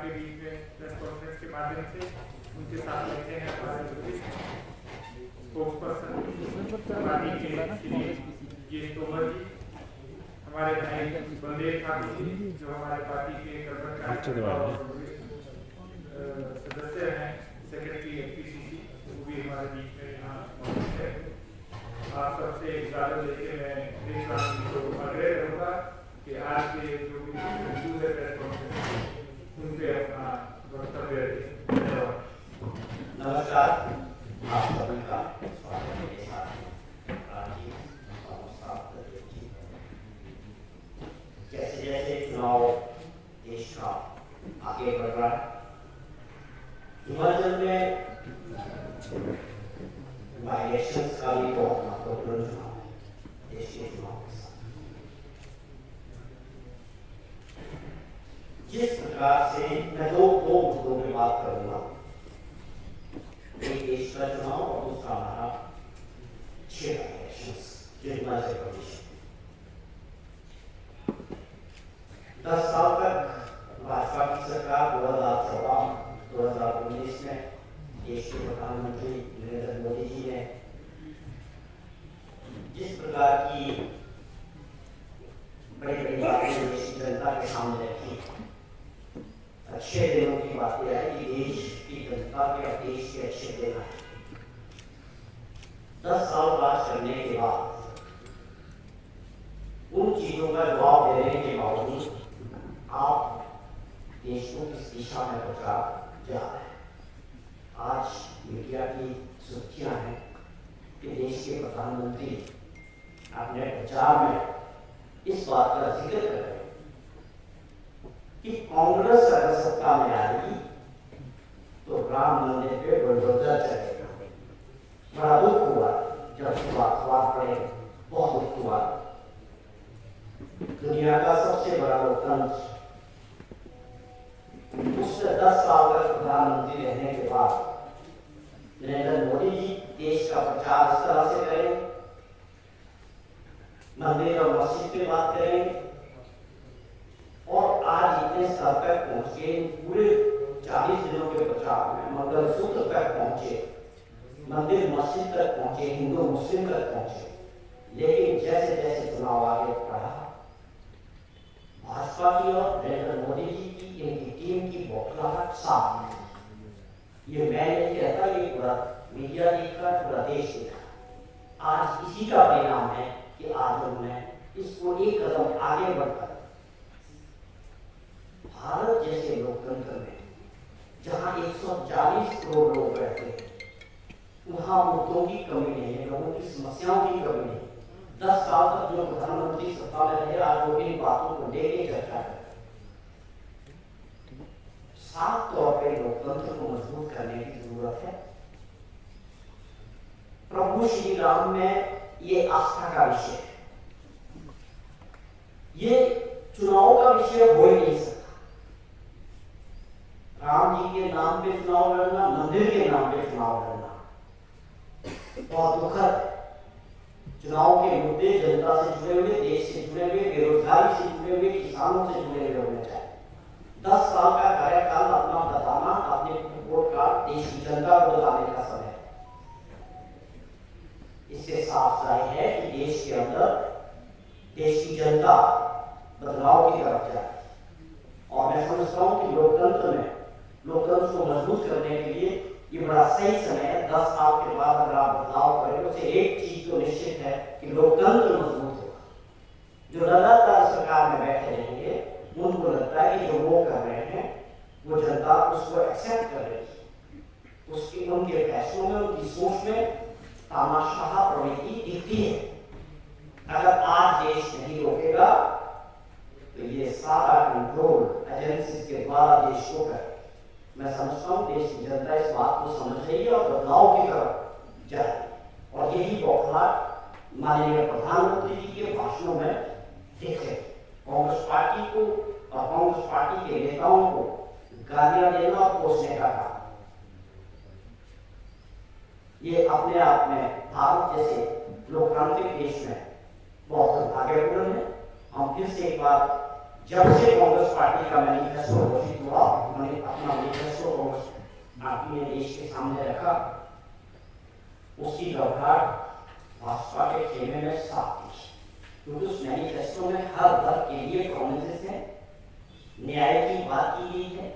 आपके बीच में press conference के माध्यम से उनके साथ रहते हैं हमारे स्पोक्स पर्सन पार्टी के ये तोमर जी, हमारे भाई बलदेव ठाकुर जी जो हमारे पार्टी के सदस्य हैं, सेक्रेटरी एफपीसीसी, वो भी हमारे बीच में यहाँ मौजूद है। आप सबसे इजाजत लेके मैं देशवासियों को आग्रह करूँगा कि आज के जो भी मौजूद है प्रेस कॉन्फ्रेंस उन पे अपना वक्तव्य दें। धन्यवाद। नमस्कार, आप सभी का स्वागत है मेरे साथ। जैसे जैसे चुनाव देश का आगे बढ़ रहा है, हिमाचल में इलेक्शंस का भी बहुत महत्वपूर्ण चुनाव है देश के चुनाव के साथ। जिस प्रकार से मैं दो मुद्दों में बात करूंगा, एक देश का चुनाव और दूसरा हमारा क्षेत्र इलेक्शंस जो हिमाचल प्रदेश। 10 साल तक भाजपा की सरकार 2014-2019 में देश के प्रधानमंत्री नरेंद्र मोदी जी ने जिस प्रकार की बड़ी बड़ी बातें देश की जनता के सामने रखी, अच्छे दिनों की बातें आई कि देश की जनता के और देश के अच्छे दिन आए। 10 साल बात करने के बाद उन चीजों का जवाब देने के बावजूद आप देश को किस दिशा में पहुंचा जा रहे हैं। आज मीडिया की सुर्खियां हैं कि देश के प्रधानमंत्री अपने प्रचार में इस बात का जिक्र कर रहे हैं कि कांग्रेस अगर सत्ता में आएगी तो राम मंदिर पे बुलडोजर चलेगा। बड़ा दुख हुआ जब अखबार पढ़े, बहुत दुख हुआ। दुनिया का सबसे बड़ा लोकतंत्र उससे 10 साल तक प्रधानमंत्री रहने के बाद नरेंद्र मोदी जी देश का प्रचार इस तरह से करें, मंदिर और मस्जिद पे बात करें, और आज इतने स्तर तक पहुंचे, पूरे 40 दिनों के प्रचार में मंगलसूत्र तक पहुंचे, मंदिर मस्जिद तक पहुंचे, हिंदू मुस्लिम तक पहुंचे। लेकिन जैसे जैसे चुनाव आगे बढ़ा, भाजपा की और नरेंद्र मोदी जी की इनकी टीम की बौखलाहट साफ है। ये मैं नहीं कहता, ये पूरा मीडिया देख रहा, पूरा देश देख रहा। आज इसी का परिणाम है कि आज उन्होंने इसको एक कदम आगे बढ़कर भारत जैसे लोकतंत्र में जहां 140 करोड़ लोग रहते हैं, वहां मुद्दों की कमी नहीं है, लोगों की समस्याओं की कमी नहीं। 10 साल तक जो प्रधानमंत्री सत्ता में रहे, आज वो इन बातों को लेकर चर्चा करें। साफ तौर पर लोकतंत्र को मजबूत करने की जरूरत है। प्रभु श्री राम में ये आस्था का विषय है, ये चुनाव का विषय हो ही नहीं सकता। राम जी के नाम पे चुनाव लड़ना, मंदिर के नाम पे चुनाव लड़ना बहुत दुखद। चुनाव के मुद्दे जनता से जुड़े हुए, देश से जुड़े हुए, बेरोजगारी से जुड़े हुए, किसानों से जुड़े हुए होने चाहिए। 10 साल का कार्यकाल अपना बताना, अपने रिपोर्ट कार्ड देश की जनता को बताने का समय है। इससे साफ जाहिर है कि देश के अंदर देश की जनता बदलाव की तरफ जाए। और मैं समझता हूं कि लोकतंत्र में लोकतंत्र को मजबूत करने के लिए ये बड़ा सही समय है। 10 साल के बाद अगर आप बदलाव करें, उससे एक चीज तो निश्चित है कि लोकतंत्र मजबूत होगा। जो लगातार सरकार में बैठे रहेंगे, उनको लगता है कि जो वो कर रहे हैं वो जनता उसको एक्सेप्ट कर रही है, उसकी उनके फैसलों में, उनकी सोच में तानाशाह प्रवृत्ति दिखती है। अगर आज देश नहीं रोकेगा तो ये सारा कंट्रोल एजेंसी के द्वारा देश को करे। मैं समझता हूँ देश की जनता इस बात को समझ रही है और बदलाव की तरफ जा रही है। और यही बौखलाहट माननीय प्रधानमंत्री जी के भाषणों में दिख रही है। कांग्रेस पार्टी को और कांग्रेस पार्टी के नेताओं को गालियां देना और कोसने का काम, ये अपने आप में भारत जैसे लोकतांत्रिक देश में बहुत दुर्भाग्यपूर्ण है। हम फिर से एक बार, जब से कांग्रेस पार्टी का मैनिफेस्टो घोषित हुआ, पार्टी ने देश के सामने रखा, उसकी घबराहट भाजपा के खेमे में साफ थी, क्योंकि उस मैनिफेस्टो में हर वर्ग के लिए प्रोमिसेस है, न्याय की बात की गई है,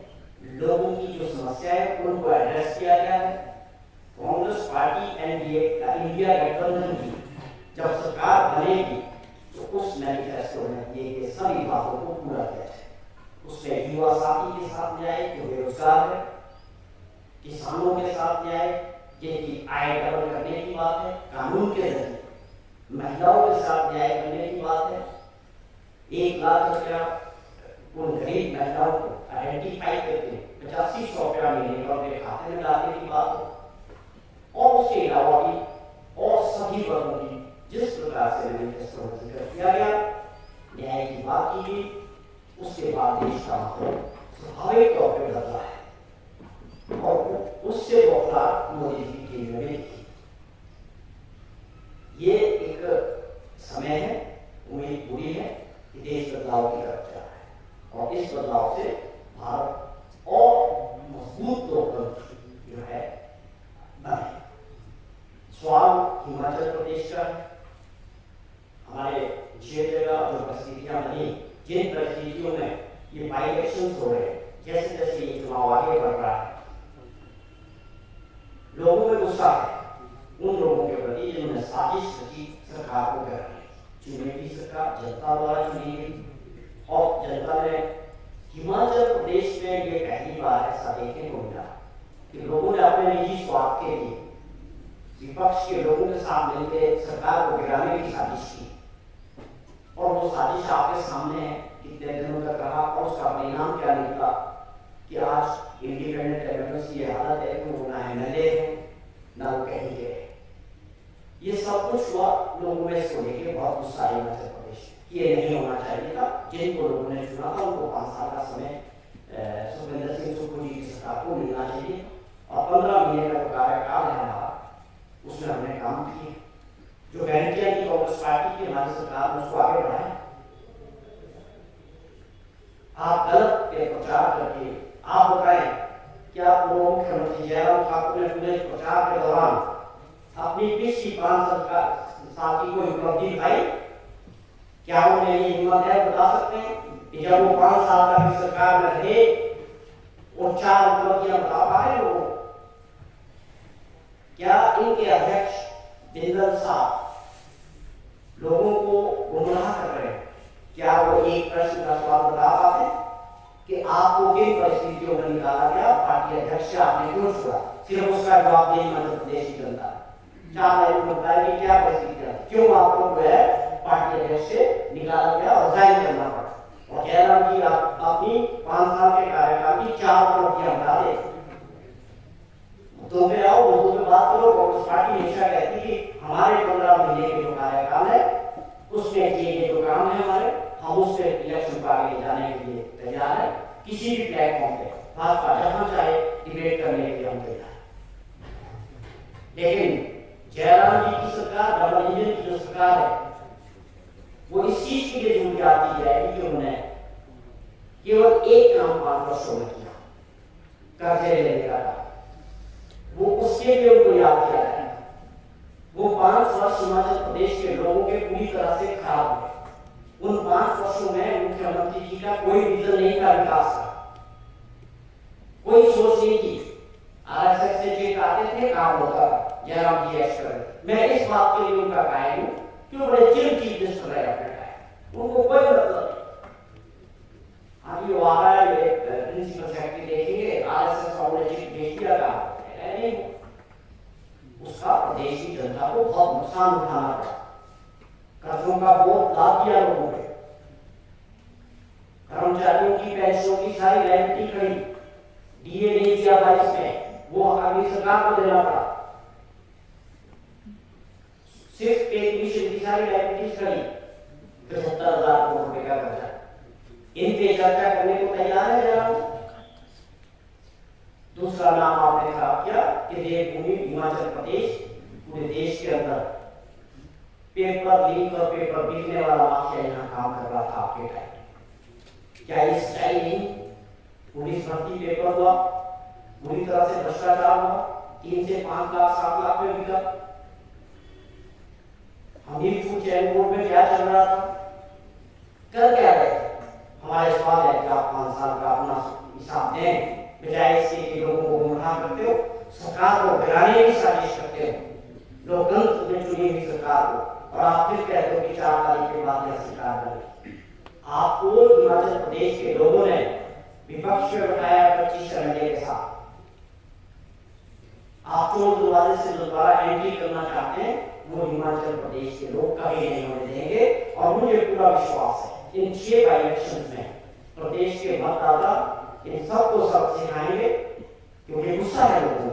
लोगों की जो समस्या है उनको एड्रेस किया गया है। कांग्रेस पार्टी एनडीए इंडिया गठबंधन की जब सरकार बनेगी तो उस मैनिफेस्टो में ये सभी बातों को पूरा किया जाए। उसमें युवा साथी के साथ न्याय जो बेरोजगार है, किसानों के साथ न्याय जिनकी आय डबल करने की बात है, कानून के जरिए महिलाओं के साथ न्याय करने की बात है, 1 लाख रुपया उन गरीब महिलाओं को आइडेंटिफाई करके 8500 रुपया महीने का उनके खाते में डालने की बात है। और उसके अलावा भी और सभी वर्गों की जिस प्रकार से मैनिफेस्टो में जिक्र किया गया, न्याय की बात की गई, उसके बाद देश का माहौल स्वाभाविक तौर पर बदला है और उससे बौखलाहट मोदी जी की में थी। ये एक समय है, उम्मीद पूरी है कि देश बदलाव की तरफ जा रहा है और इस बदलाव से भारत और मजबूत लोकतंत्र जो है बने। सवाल हिमाचल प्रदेश का है। हमारे 6 जगह जो परिस्थितियां बनी, जिन परिस्थितियों में ये बाई इलेक्शन हो रहे हैं, जैसे जैसे ये चुनाव आगे बढ़ रहा है, लोगों में गुस्सा है उन लोगों के प्रति जिन्होंने साजिश रची सरकार को गिराने की। चुनी हुई सरकार जनता द्वारा चुनी गई और जनता ने हिमाचल प्रदेश में ये पहली बार ऐसा देखने को मिला कि लोगों ने अपने निजी स्वार्थ के लिए विपक्ष के लोगों के साथ मिलकर सरकार को गिराने की साजिश की और वो साजिश आपके सामने है, कितने दिनों तक रहा और उसका परिणाम क्या निकला कि आज इंडिपेंडेंट डेमोक्रेसी ये हालत है कि वो ना एमएलए है ना वो कहीं के है। ये सब कुछ हुआ, लोगों में इसको लेके बहुत गुस्सा आई हिमाचल प्रदेश कि ये नहीं होना चाहिए था। जिनको लोगों ने चुना था उनको 5 साल का समय सुखविंदर सिंह सुक्खू जी की सरकार को मिलना चाहिए और 15 महीने का जो कार्यकाल है हमारा, उसमें हमने काम किए। जो गारंटियां की कांग्रेस पार्टी की हमारी सरकार उसको आगे बढ़ाए। आप गलत के प्रचार करके आप बताएं क्या पूर्व मुख्यमंत्री जयराम ठाकुर ने पूरे प्रचार के दौरान अपनी पिछली 5 साल की कोई उपलब्धि दिखाई? क्या वो मेरी हिम्मत है बता सकते हैं कि जब वो 5 साल तक सरकार में रहे और 4 उपलब्धियां बता पाए लोगों? क्या इनके अध्यक्ष बिंदल साहब लोगों को गुमराह कर रहे हैं? क्या वो एक प्रश्न का जवाब बता पाते कि आपको किन परिस्थितियों में निकाला गया, पार्टी अध्यक्ष से आपने क्यों छोड़ा? सिर्फ उसका जवाब देगी मध्य प्रदेश की जनता। 4 लाइन में बताया कि क्या परिस्थितियां, क्यों आपको जो है पार्टी अध्यक्ष से निकाला गया और रिजाइन करना पड़ा। और जयराम जी आप अपनी 5 साल के कार्यकाल की 4 उपलब्धियां बता दें तो पे आओ, मुद्दों पे बात करो। कांग्रेस पार्टी हमेशा कहती कि हमारे 15 महीने के जो कार्यकाल है उसमें किए जो काम है हमारे, हम उस पर इलेक्शन को आगे जाने के लिए तैयार है। किसी भी प्लेटफॉर्म पे भाजपा जहां चाहे डिबेट करने के लिए हम तैयार है। लेकिन जयराम जी की सरकार, डबल इंजन की जो सरकार है, वो इस चीज के लिए जुड़ जाती जाएगी कि उन्होंने केवल एक काम 5 वर्षों में किया, कर्जे लेने का काम। वो उसके लिए उनको याद किया जाएगा। वो 5 वर्ष हिमाचल प्रदेश के लोगों के पूरी तरह से खराब हुए। उन 5 वर्षों में मुख्यमंत्री जी का कोई विजन नहीं था विकास का, कोई सोच नहीं की। आरएसएस से चेक आते थे, काम होता था, जयराम जी एक्सपर्ट। मैं इस बात के लिए उनका कायल हूं कि वो बड़े चिल चीफ मिनिस्टर रहे अपने टाइम, उनको कोई मतलब नहीं। अभी वो आ रहा है, ये प्रिंसिपल सेक्रेटरी देखेंगे, आरएसएस का उन्हें चिट भेज दिया था, उसका प्रदेश की जनता को बहुत नुकसान उठाना पड़ा। कर्जों का बोझ लाद दिया लोगों पे, कर्मचारियों की पेंशनों की सारी लायबिलिटी खड़ी, डीए नहीं दिया 22 में, वो अगली सरकार को देना पड़ा। सिर्फ पे कमीशन की सारी लायबिलिटी खड़ी, 75,000 करोड़ रुपए का कर्जा। इन पे चर्चा करने को तैयार है जनाब? दूसरा नाम आपने खराब किया कि देवभूमि हिमाचल प्रदेश पूरे देश के अंदर पेपर लीक और पेपर बिकने वाला माफिया यहाँ काम कर रहा था आपके टाइम। क्या ये सच्चाई नहीं? पुलिस भर्ती पेपर हुआ, बुरी तरह से भ्रष्टाचार हुआ, 3 से 5 लाख 7 लाख में बिका। हमीर फूड चैन बोर्ड में क्या चल रहा था, कर क्या रहे थे? हमारे सवाल है कि आप 5 साल का अपना हिसाब दें, बजाय इसके कि लोगों को गुमराह करते हो, सरकार को गिराने की साजिश करते हो, लोकतंत्र में चुनी हुई सरकार को, और आप फिर कहते हो कि 4 तारीख के बाद यह सरकार बनेगी। आपको हिमाचल प्रदेश के लोगों ने विपक्ष में बैठाया 25 एमएलए के साथ। आप चोर दरवाजे से दोबारा एंट्री करना चाहते हैं, वो हिमाचल प्रदेश के लोग कभी नहीं होने देंगे। और मुझे पूरा विश्वास है इन 6 बाई इलेक्शन में प्रदेश के मतदाता इन सबको सबक सिखाएंगे, क्योंकि गुस्सा है लोगों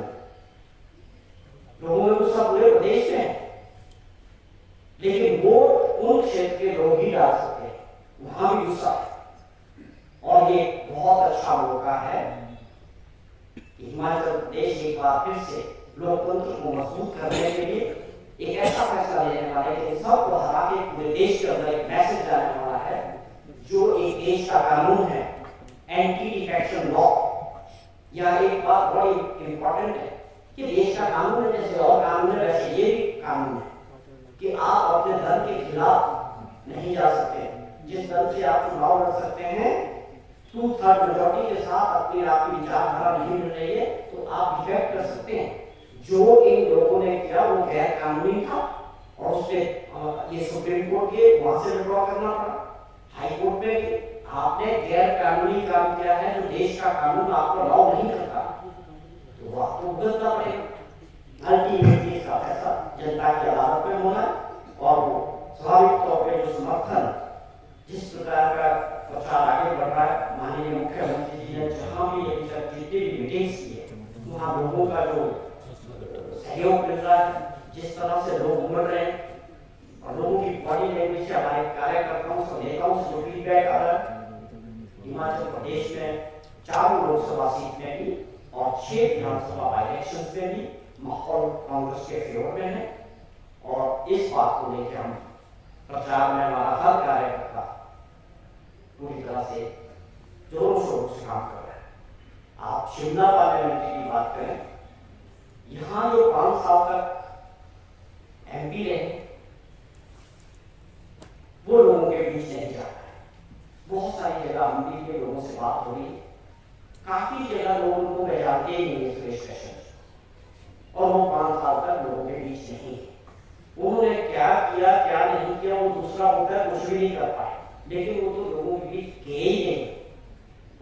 में गुस्सा पूरे प्रदेश में है, लेकिन वो उन क्षेत्र के लोग ही डाल सकते हैं, वहां भी गुस्सा है। और ये बहुत अच्छा मौका है कि हिमाचल प्रदेश एक बार फिर से लोकतंत्र को मजबूत करने के लिए एक ऐसा फैसला लेने वाला है कि सबको हरा के पूरे देश के अंदर एक मैसेज जाने वाला है, जो एक देश का कानून है, एंटी डिफेक्शन लॉ। यह एक बात बड़ी इंपॉर्टेंट है कि देश का कानून है, जैसे और कानून है वैसे ये भी कानून है कि आप अपने धर्म के खिलाफ नहीं जा सकते। जिस दल से आप चुनाव लड़ सकते हैं 2/3 मेजॉरिटी के साथ अपनी आपकी विचारधारा नहीं मिल रही है, तो आप डिफेक्ट कर सकते हैं। जो इन लोगों ने किया वो गैर कानूनी था, और उसने ये सुप्रीम कोर्ट के वहां से विड्रॉ करना पड़ा, हाई कोर्ट में आपने गैर कानूनी काम किया है, जो देश का कानून आपको अलाउ नहीं करता, तो वो आपको भुगतना पड़ेगा। अल्टीमेटली इसका फैसला जनता की अदालत में होना है, और वो स्वाभाविक तौर पर जो समर्थन जिस प्रकार का प्रचार आगे बढ़ रहा है, माननीय मुख्यमंत्री जी ने जहां भी अभी तक जितनी भी मीटिंग्स की है, वहां लोगों का जो सहयोग मिल रहा है, जिस तरह से लोग उमड़ रहे हैं, और लोगों की बॉडी लैंग्वेज से, हमारे कार्यकर्ताओं से, नेताओं से जो फीडबैक आ रहा है, हिमाचल प्रदेश में 4 लोकसभा सीट में भी और 6 विधानसभा इलेक्शन में भी माहौल कांग्रेस के फेवर में है। और इस बात को लेकर हम प्रचार में हमारा हर कार्यकर्ता पूरी तरह से जोरों शोरों से काम कर रहे हैं। आप शिमला पार्लियामेंट की बात करें, यहाँ जो 5 साल तक एमपी रहे वो लोगों के बीच नहीं जा रहा है। बहुत सारी जगह एमपी के लोगों से बात हो रही है, काफी जगह लोग उनको पहचानते ही नहीं सुरेश कश्यप, और वो 5 साल तक लोगों के बीच नहीं है। उन्होंने क्या किया क्या नहीं किया वो दूसरा मुद्दा, कुछ भी नहीं कर पाए, लेकिन वो तो लोगों के बीच गए ही नहीं।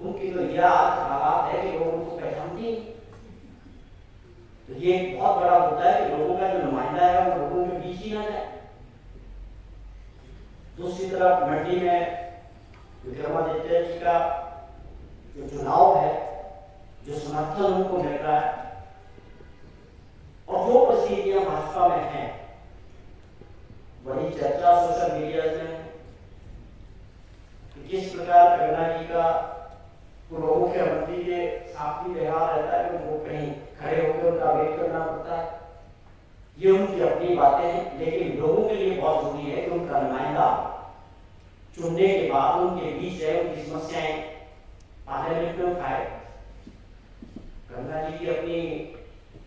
उनकी तो यह हालात है कि लोग उनको पहचानते ही। तो ये एक बहुत बड़ा मुद्दा है कि लोगों का जो नुमाइंदा है वो लोगों के बीच ही ना जाए। दूसरी तरफ मंडी में विक्रमादित्य जी का जो चुनाव है, जो समर्थन उनको मिल रहा है, और जो परिस्थितियां भाजपा में हैं, बड़ी चर्चा सोशल मीडिया में किस प्रकार कंगना जी का पूर्व मुख्यमंत्री के साथ ही व्यवहार रहता है कि वो कहीं खड़े होकर उनका वेट करना पड़ता है। ये उनकी अपनी बातें हैं, लेकिन लोगों के लिए बहुत जरूरी है कि उनका नुमाइंदा चुनने के बाद उनके बीच रहे, उनकी समस्याएं पार्लियामेंट में उठाए। कंगना जी की अपनी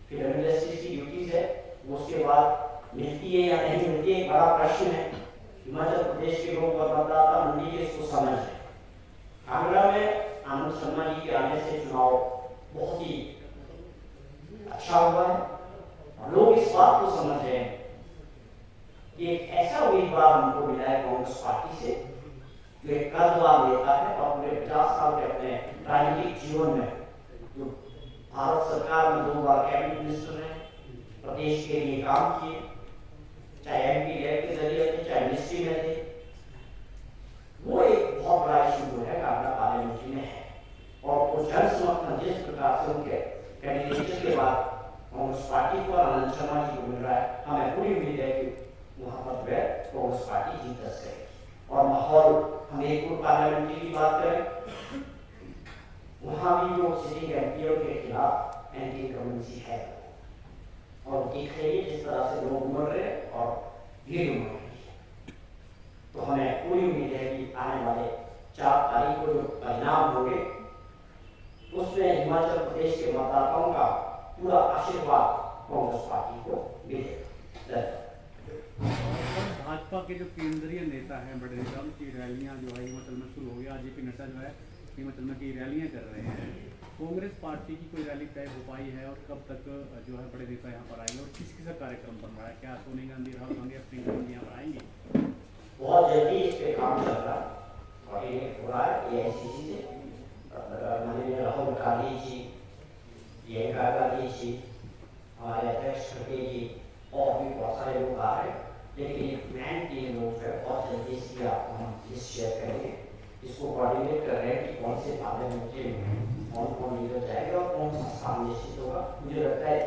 फिल्म इंडस्ट्री की ड्यूटीज है, वो उसके बाद मिलती है या नहीं मिलती है, एक बड़ा प्रश्न है। हिमाचल प्रदेश के लोग और मतदाता मंडी के इसको समझ है। कांगड़ा में आनंद शर्मा जी के आने से चुनाव बहुत ही अच्छा हुआ है, और लोग इस बात को समझ रहे हैं कि एक ऐसा उम्मीदवार हमको मिला है कांग्रेस पार्टी से, जो एक कदवार नेता है और पूरे 50 साल के अपने राजनीतिक जीवन में जो भारत सरकार में 2 बार कैबिनेट मिनिस्टर हैं, प्रदेश के लिए काम किए, चाहे एमपी के जरिए थे, चाहे मिनिस्ट्री में थे। वो एक बहुत बड़ा इशू जो है कांगड़ा पार्लियामेंट्री में है, और वो जन समर्थन जिस प्रकार से उनके कैंडिडेट के बाद कांग्रेस पार्टी को और आनंद शर्मा जी को मिल रहा है, हमें पूरी उम्मीद है कि वहां पर जो है कांग्रेस पार्टी जीत दर्ज करेगी। और माहौल, हम एक पार्लियामेंट्री की बात करें, वहां भी जो सिटिंग एमपीओ के खिलाफ एंटी इनकम्बेंसी है, और देख रही है जिस तरह से लोग उमड़ रहे हैं और भीड़ उमड़ रही है। तो हमें पूरी उम्मीद है कि आने वाले 4 तारीख को जो परिणाम होंगे उसमें उसमें हिमाचल प्रदेश के मतदाताओं का पूरा आशीर्वाद कांग्रेस पार्टी को मिलेगा। भाजपा के जो केंद्रीय नेता हैं, बड़े नेता, उनकी रैलियां जो है हिमाचल में शुरू हो गई। जेपी नड्डा जो है हिमाचल में की रैलियां कर रहे हैं। कांग्रेस पार्टी की कोई रैली तय हो पाई है और कब तक जो है बड़े नेता यहाँ पर आएंगे और किस किस का कार्यक्रम बन रहा है? क्या सोनिया गांधी, राहुल गांधी, प्रियंका गांधी यहाँ पर आएंगी? बहुत जल्दी इस पे काम चल रहा है, कोऑर्डिनेट हो रहा है एआईसीसी से। माननीय राहुल गांधी जी, प्रियंका गांधी जी, हमारे अध्यक्ष खड़गे जी और भी बहुत सारे लोग आ रहे हैं। लेकिन एक प्लान टीम लोग है, बहुत जल्दी इसकी आपको हम लिस्ट शेयर करेंगे। इसको कोऑर्डिनेट कर रहे हैं कि कौन से पार्लियामेंट्री में कौन कौन लीडर जाएगा और कौन सा स्थान निश्चित होगा। मुझे लगता है